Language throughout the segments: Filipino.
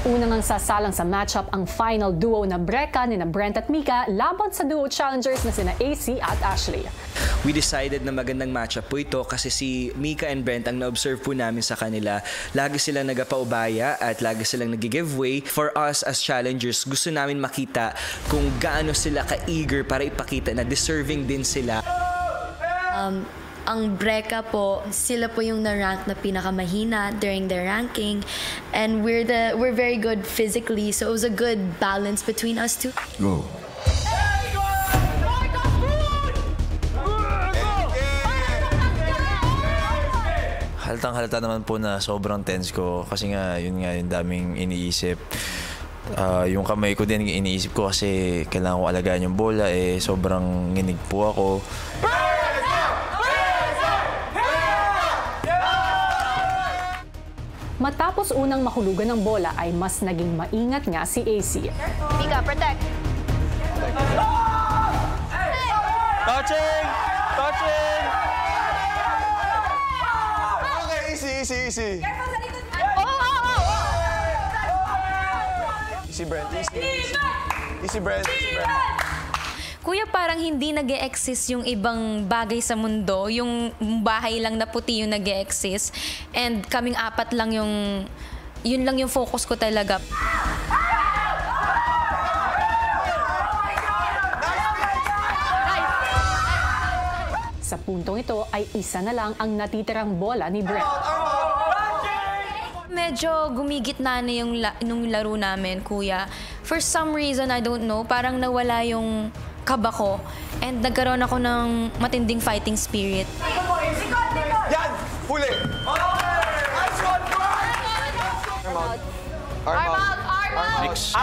Unang ang sasalang sa matchup ang final duo na Breka ni Brent at Mika laban sa duo challengers na sina AC at Ashley. We decided na magandang matchup po ito kasi si Mika and Brent, ang na-observe po namin sa kanila, lagi silang nagapaubaya at lagi silang nag-giveaway. For us as challengers, gusto namin makita kung gaano sila ka-eager para ipakita na deserving din sila. Ang Breka po, sila po yung na-rank na pinakamahina during their ranking. And we're very good physically, so it was a good balance between us two. Go. Halatang-halata naman po na sobrang tense ko kasi nga yung daming iniisip. Yung kamay ko din iniisip ko kasi kailangan ko alagaan yung bola, sobrang nginig po ako. Matapos unang mahulugan ng bola ay mas naging maingat nga si AC. Mika, protect! Touching! Touching! Okay, easy. Careful sa likod mo! Easy, Brent. Easy, Brent. Kuya, parang hindi nag-e-exist yung ibang bagay sa mundo. Yung bahay lang na puti yung nag-e-exist. And kaming apat lang yun lang yung focus ko talaga. Sa puntong ito ay isa na lang ang natitirang bola ni Brent. Medyo gumigitna na yung laro namin, kuya. For some reason, I don't know, parang nawala yung kaba ko. And nagkaroon ako ng matinding fighting spirit. Yan! Huli! Arm out! Mix.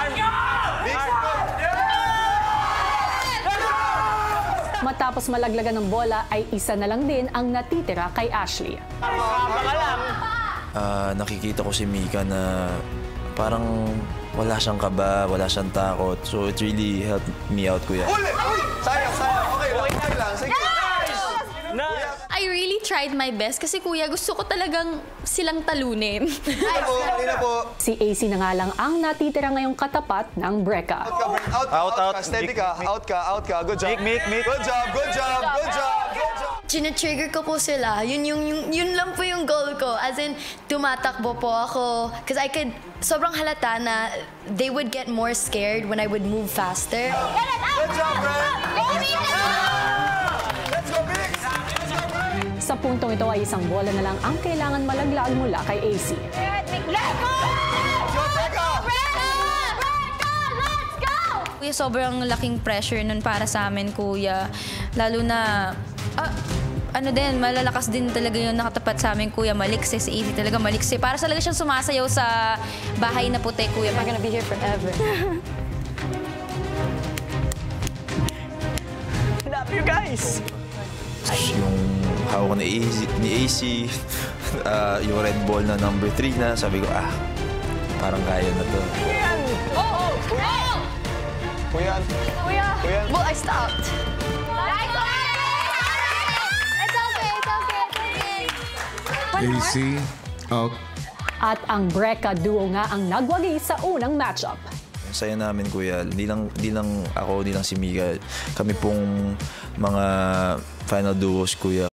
Matapos malaglagan ng bola ay isa na lang din ang natitira kay Ashley. Nakikita ko si Mika na parang wala siyang kaba, wala siyang takot. So it really helped me out, kuya. Huli! Sayang! Okay lang. Sige. I really tried my best kasi kuya, gusto ko talagang silang talunin. Hindi na po. Si AC na nga lang ang natitira ngayong katapat ng Breka. Out. Steady ka. Out ka. Good job. Make. Good job. Chine-trigger ko po sila. Yun lang po yung goal ko. As in, tumatakbo po ako. Because sobrang halata na they would get more scared when I would move faster. Good job, Brent. Let's go, Mix. Sa puntong ito ay isang bola na lang ang kailangan malaglag mula kay AC. Let's go! Kuya, sobrang laking pressure nun para sa amin, kuya. Lalo na, malalakas din talaga yung nakatapat sa amin, kuya. Maliksi, si Easy talaga maliksi. Para talaga siyang sumasayaw sa bahay na puti, kuya. We're gonna be here forever. Love you guys! Yung hawak ko ni AC, yung red ball na number 3 na, sabi ko, parang kaya na to. Kuya. Well, I stopped. It's okay. AC, out. At ang Breka duo nga ang nagwagi sa unang matchup. Ang saya namin, kuya. Di lang ako, di lang si Mika. Kami pong mga final duos, kuya.